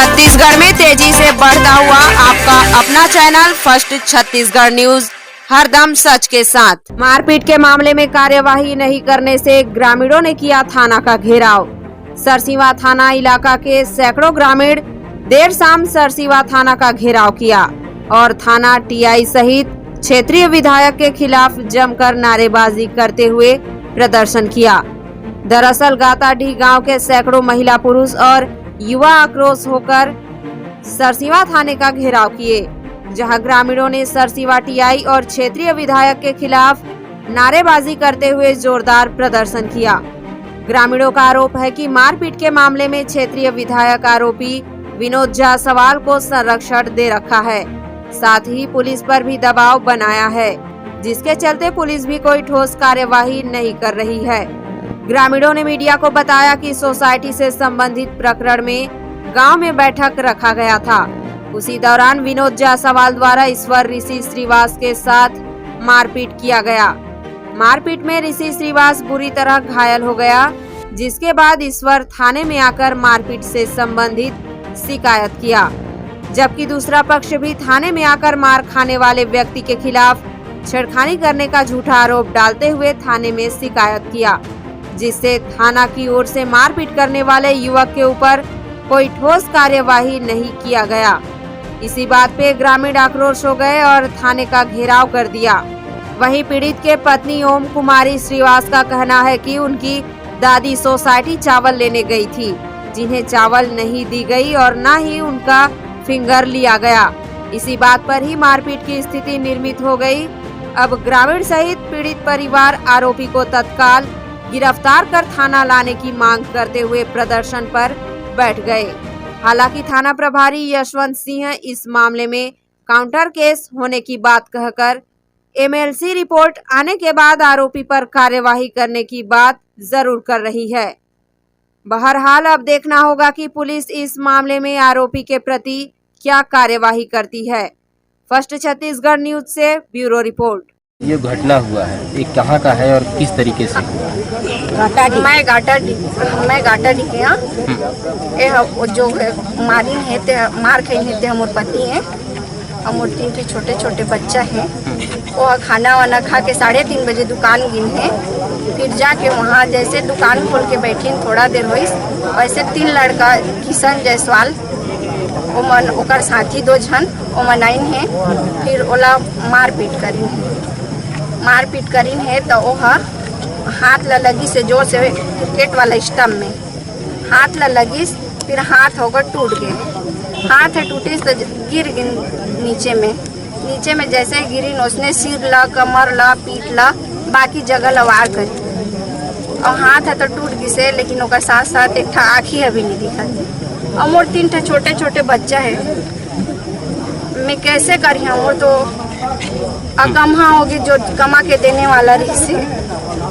छत्तीसगढ़ में तेजी से बढ़ता हुआ आपका अपना चैनल फर्स्ट छत्तीसगढ़ न्यूज, हरदम सच के साथ। मारपीट के मामले में कार्यवाही नहीं करने से ग्रामीणों ने किया थाना का घेराव। सरसीवा थाना इलाका के सैकड़ों ग्रामीण देर शाम सरसीवा थाना का घेराव किया और थाना टीआई सहित क्षेत्रीय विधायक के खिलाफ जमकर नारेबाजी करते हुए प्रदर्शन किया। दरअसल गाताडीह गांव के सैकड़ों महिला पुरुष और युवा आक्रोश होकर सरसीवा थाने का घेराव किए, जहां ग्रामीणों ने सरसीवा टीआई और क्षेत्रीय विधायक के खिलाफ नारेबाजी करते हुए जोरदार प्रदर्शन किया। ग्रामीणों का आरोप है कि मारपीट के मामले में क्षेत्रीय विधायक आरोपी विनोद जायसवाल को संरक्षण दे रखा है, साथ ही पुलिस पर भी दबाव बनाया है, जिसके चलते पुलिस भी कोई ठोस कार्यवाही नहीं कर रही है। ग्रामीणों ने मीडिया को बताया कि सोसाइटी से संबंधित प्रकरण में गांव में बैठक रखा गया था। उसी दौरान विनोद जायसवाल द्वारा ईश्वर ऋषि श्रीवास के साथ मारपीट किया गया। मारपीट में ऋषि श्रीवास बुरी तरह घायल हो गया, जिसके बाद ईश्वर थाने में आकर मारपीट से संबंधित शिकायत किया, जबकि दूसरा पक्ष भी थाने में आकर मार खाने वाले व्यक्ति के खिलाफ छेड़खानी करने का झूठा आरोप डालते हुए थाने में शिकायत किया, जिससे थाना की ओर से मारपीट करने वाले युवक के ऊपर कोई ठोस कार्यवाही नहीं किया गया। इसी बात पे ग्रामीण आक्रोश हो गए और थाने का घेराव कर दिया। वहीं पीड़ित के पत्नी ओम कुमारी श्रीवास का कहना है कि उनकी दादी सोसाइटी चावल लेने गई थी, जिन्हें चावल नहीं दी गई और न ही उनका फिंगर लिया गया। इसी बात पर ही मारपीट की स्थिति निर्मित हो गई। अब ग्रामीण सहित पीड़ित परिवार आरोपी को तत्काल गिरफ्तार कर थाना लाने की मांग करते हुए प्रदर्शन पर बैठ गए। हालांकि थाना प्रभारी यशवंत सिंह इस मामले में काउंटर केस होने की बात कहकर एमएलसी रिपोर्ट आने के बाद आरोपी पर कार्यवाही करने की बात जरूर कर रही है। बहरहाल अब देखना होगा कि पुलिस इस मामले में आरोपी के प्रति क्या कार्यवाही करती है। फर्स्ट छत्तीसगढ़ न्यूज से ब्यूरो रिपोर्ट। ये घटना हुआ है, ये कहाँ का है और किस तरीके से हुआ है? मैं गाटाडी के यहाँ जो मारी है मार खाई है हमर पति है, हमर 3 छोटे छोटे बच्चा है। वो खाना वाना खा के 3:30 बजे दुकान गिन है, फिर जाके वहाँ जैसे दुकान खोल के बैठी थोड़ा देर हुई, वैसे 3 लड़का किशन जायसवाल ओकर साथी 2 जन ओमन आइन है, फिर ओला मारपीट करीन है तो वह हाथ ला लगी से जोर से क्रिकेट वाला स्टम्प में हाथ ला लगी, फिर हाथ होकर टूट गए। हाथ टूटे तो गिर नीचे में जैसे गिरी उसने सिर ला, कमर ला, पीठ ला, बाकी जगह ला वार करी और हाथ तो टूट गई से, लेकिन ओकर साथ साथ एक आँखी अभी नहीं दिखा। और मोर 3 छोटे छोटे बच्चा है, मैं कैसे करी हूँ? वो तो अकम्हा होगी जो कमा के देने वाला रही से,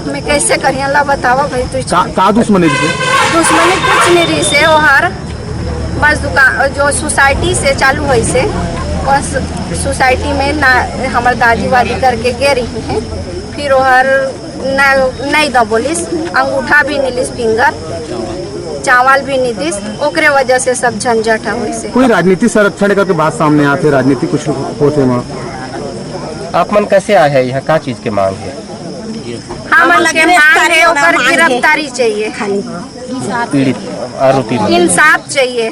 मैं कैसे करी अल्लाह बतावा भाई। तो का दुश्मनी कुछ नहीं रही से, वो हर बस दुकान जो सोसाइटी से चालू हुई से, बस सोसाइटी में ना हमारे दादी वादी करके गे रही हैं, फिर वो हर नहीं दो बोलिस, अंगूठा भी नहीं लिस, फिंगर चावल भी नहीं दिस, ओकरे वजह से सब झंझट हुई से। कोई राजनीति संरक्षण करके बात सामने आते, राजनीति कुछ होते वहाँ आप मन कैसे आए हैं यहाँ? क्या चीज के मांग है? हम लगे मांग है ओकर गिरफ्तारी चाहिए, पीड़ित आरोपी इंसाफ चाहिए।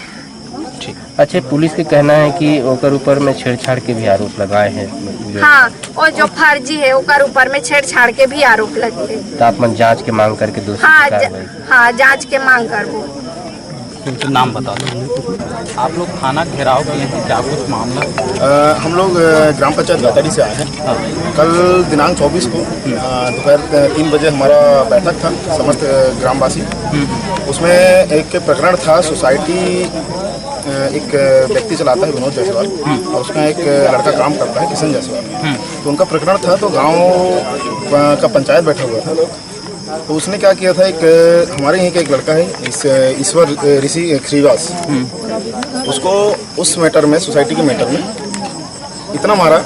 अच्छा, पुलिस के कहना है कि ओकर ऊपर में छेड़छाड़ के भी आरोप लगाए हैं। हाँ, और जो फर्जी है ओकर ऊपर में छेड़छाड़ के भी आरोप लगे है। तो आप मन जांच के मांग करके हाँ, जांच के मांग करबो। नाम बता दो। आप लोग थाना घेराव किए हैं, क्या कुछ मामला? हम लोग ग्राम पंचायत गाताडी से आए हैं। कल दिनांक 24 को दोपहर 3 बजे हमारा बैठक था समस्त ग्रामवासी। उसमें एक प्रकरण था, सोसाइटी एक व्यक्ति चलाता है विनोद जायसवाल और उसका एक लड़का काम करता है किशन जायसवाल। तो उनका प्रकरण था, तो गांव का पंचायत बैठा हुआ था। तो उसने क्या किया था, एक हमारे यहाँ का एक लड़का है ईश्वर ऋषि श्रीवास, उसको उस मैटर में, सोसाइटी के मैटर में इतना मारा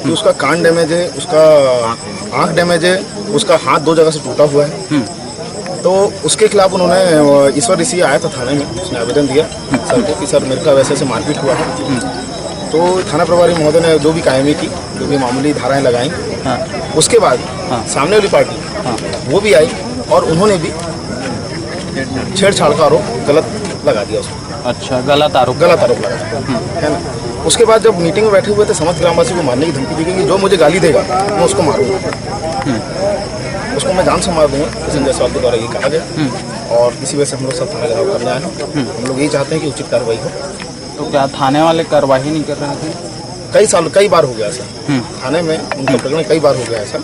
कि उसका कान डैमेज है, उसका आँख डैमेज है, उसका हाथ 2 जगह से टूटा हुआ है। तो उसके खिलाफ उन्होंने ईश्वर ऋषि आया था थाने में, उसने आवेदन दिया सर को कि सर मेरे का वैसे मारपीट हुआ है। तो थाना प्रभारी महोदय ने जो भी कायमी की, जो भी मामूली धाराएं लगाई, उसके बाद सामने वाली पार्टी वो भी आई और उन्होंने भी छेड़छाड़ का आरोप गलत लगा दिया उसको। अच्छा, गलत आरोप लगा, है ना। उसके बाद जब मीटिंग में बैठे हुए थे, समस्त ग्रामवासी को मारने की धमकी दी गई कि जो मुझे गाली देगा मैं उसको मारूंगा, उसको मैं जान से मार दूंगा। किशन जायसवाल के द्वारा ये कहा गया और इसी वजह से हम लोग सब थाना घेराव करने आए हैं। हम लोग यही चाहते हैं कि उचित कार्रवाई हो। तो क्या थाने वाले कार्रवाई नहीं कर रहे थे? कई बार हो गया ऐसा, थाने में उनका प्रकरण कई बार हो गया ऐसा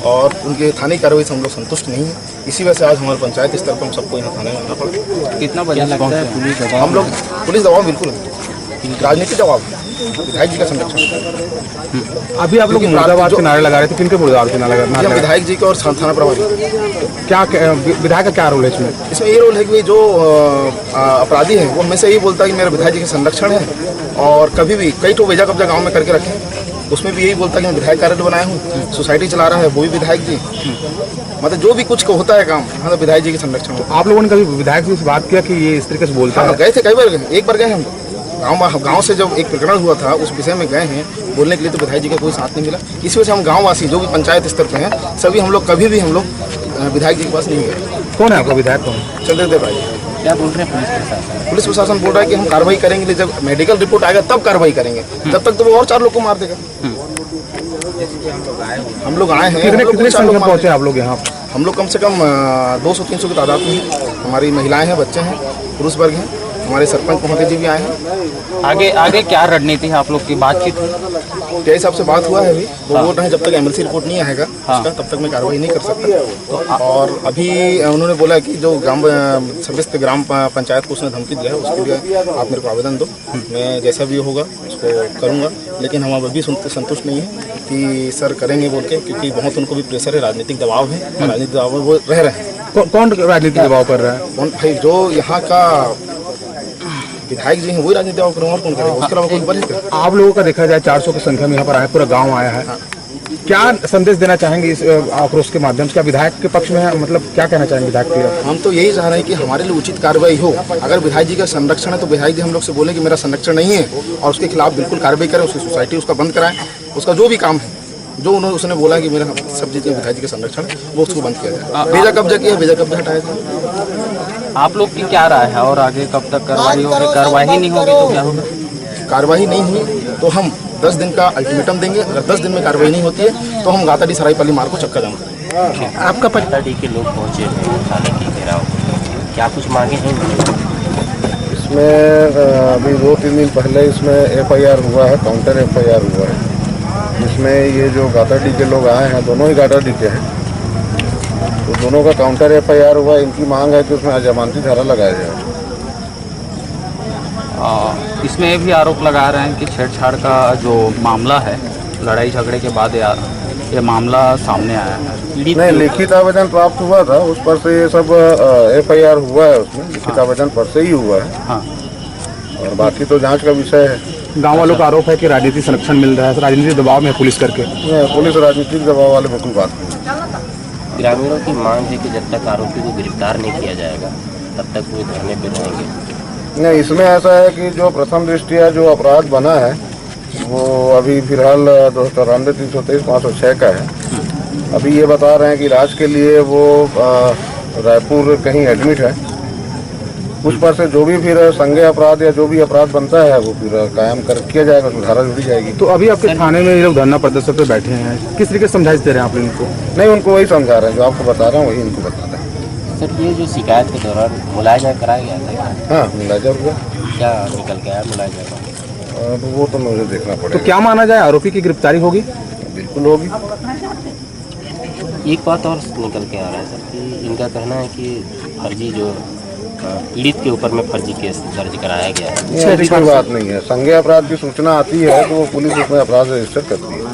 और उनके थाने की कार्रवाई से हम लोग संतुष्ट नहीं हैं। इसी वजह से आज हमारे पंचायत स्तर पर हम सबको यहाँ थाने में आना पड़ा। कितना बजे लगता है पुलिस दबाव? हम लोग पुलिस दबाव बिल्कुल नहीं, राजनीतिक दबाव, विधायक जी का संरक्षण। अभी आप लोग मुर्दाबाद के नारे लगा रहे थे, किनके मुर्दाबाद के नारे लगा रहे थे? विधायक जी का और थाना प्रभारी। क्या विधायक का क्या रोल है इसमें? इसमें ये रोल है कि जो अपराधी है वो हमेशा यही बोलता है कि मेरा विधायक जी का संरक्षण है और कभी भी कई तो बेजा कब्जा गांव में करके रखे, उसमें भी यही बोलता है कि मैं विधायक कार्यालय बनाया हूँ, सोसाइटी चला रहा है वो भी विधायक जी। मतलब जो भी कुछ को होता है काम, हाँ, तो विधायक जी के संरक्षण होता है। आप लोगों ने कभी विधायक जी से बात किया कि ये इस तरीके से बोलता है? गए थे, कई बार गए, एक बार गए हम गांव से जब एक प्रकरण हुआ था उस विषय में गए हैं बोलने के लिए, तो विधायक जी का कोई साथ नहीं मिला। इस वजह से हम गाँववासी जो भी पंचायत स्तर पे हैं सभी हम लोग कभी भी हम लोग विधायक जी के पास नहीं गए। कौन है आपका विधायक? कौन? चंद्रदेव भाई। क्या बोल रहे हैं पुलिस प्रशासन? पुलिस प्रशासन बोल रहा है कि हम कार्रवाई करेंगे, जब मेडिकल रिपोर्ट आएगा तब कार्रवाई करेंगे, जब तक तो वो और 4 लोग को मार देगा। हम लोग आए हैं। कितने संख्या पहुंचे आप लोग यहाँ? हम लोग कम से कम 200-300 की तादाद में, हमारी महिलाएं हैं, बच्चे हैं, पुरुष वर्ग हैं, हमारे सरपंच महोदय जी भी आए हैं। आगे क्या रणनीति है आप लोग की? बातचीत क्या हिसाब से बात हुआ है अभी वो बोल रहे हैं जब तक एमएलसी रिपोर्ट नहीं आएगा उसका तब तक मैं कार्रवाई नहीं कर सकता। और अभी उन्होंने बोला कि जो समस्त ग्राम पंचायत को उसने धमकी दिया है उसके लिए आप मेरे को आवेदन दो, मैं जैसा भी होगा उसको करूँगा। लेकिन हम अभी संतुष्ट नहीं है कि सर करेंगे बोल के, क्योंकि बहुत उनको भी प्रेशर है, राजनीतिक दबाव है, राजनीतिक दबाव में वो रह रहे हैं। कौन राजनीतिक दबाव कर रहा है? भाई जो यहाँ का विधायक जी हैं वही राजनीतिक दबाव करेंगे और कौन करेगा, उसके अलावा कोई बने। आप लोगों का देखा जाए 400 की संख्या में यहाँ पर आया, पूरा गांव आया है। क्या संदेश देना चाहेंगे इस आक्रोश के माध्यम से? क्या विधायक के पक्ष में है, मतलब क्या कहना चाहेंगे विधायक के? हम तो यही चाह रहे हैं कि हमारे लिए उचित कार्रवाई हो। अगर विधायक जी का संरक्षण है तो विधायक जी हम लोग से बोले कि मेरा संरक्षण नहीं है और उसके खिलाफ बिल्कुल कार्रवाई करें, उसकी सोसाइटी उसका बंद कराएं, उसका जो भी काम है जो उसने बोला कि मेरा सब चीज़ विधायक जी का संरक्षण है वो उसको बंद किया जाए। बेजा कब्जा किया, बेजा कब्जा हटाया जाए। आप लोग की क्या राय है और आगे कब तक कार्रवाई होगी? कार्रवाई नहीं होगी तो क्या होगा? कार्रवाई नहीं हुई तो हम 10 दिन का अल्टीमेटम देंगे। अगर 10 दिन में कार्रवाई नहीं होती है तो हम गाताडी सरायपाली मार्ग को चक्का जाम करेंगे। आपका गाताडी के लोग पहुंचे थाने के घेराव, क्या कुछ मांगे हैं? इसमें अभी 2-3 दिन पहले इसमें FIR हुआ है, काउंटर FIR हुआ है। इसमें ये जो गाताडी के लोग आए हैं दोनों ही गाताडी के हैं, तो दोनों का काउंटर FIR हुआ। इनकी मांग है कि उसमें जमानती धारा लगाया जाए। इसमें भी आरोप लगा रहे हैं कि छेड़छाड़ का जो मामला है, लड़ाई झगड़े के बाद ये मामला सामने आया है। नहीं, लिखित आवेदन प्राप्त हुआ था, उस पर से ये सब FIR हुआ है, उसमें लिखित आवेदन पर से ही हुआ है। हाँ, और बाकी तो जांच का विषय है। गाँव वालों का आरोप है कि राजनीतिक संरक्षण मिल रहा है, राजनीतिक दबाव में पुलिस करके। पुलिस राजनीतिक दबाव वाले बिल्कुल बात नहीं। ग्रामीणों की मांग है कि जब तक आरोपी को गिरफ्तार नहीं किया जाएगा तब तक वो धरने पे रहेंगे। नहीं, इसमें ऐसा है कि जो प्रथम दृष्टिया जो अपराध बना है वो अभी फिलहाल 294, 323, 506 का है। अभी ये बता रहे हैं कि इलाज के लिए वो रायपुर कहीं एडमिट है। उस पर से जो भी फिर संज्ञेय अपराध या जो भी अपराध बनता है वो फिर कायम कर किया जाएगा, उसमें धारा जुड़ी जाएगी। तो अभी आपके थाने में ये लोग धरना प्रदर्शन पे बैठे हैं, किस तरीके से समझाइश दे रहे हैं आप इनको? नहीं, उनको वही समझा रहे हैं जो आपको बता रहा हूँ, वही इनको बता रहे हैं। सर, ये जो शिकायत के दौरान मुलायजा कराया गया था? हाँ, मुलायजा हुआ। क्या निकल गया मुलायजा का? वो तो मुझे देखना पड़ेगा। तो क्या माना जाए, आरोपी की गिरफ्तारी होगी? बिल्कुल होगी। एक बात और निकल के आ रहा है सर कि इनका कहना है कि फर्जी जो पीड़ित के ऊपर में फर्जी केस दर्ज कराया गया है। ऐसी कोई बात नहीं है। संज्ञेय अपराध की सूचना आती है तो वो पुलिस उसमें अपराध रजिस्टर करती है।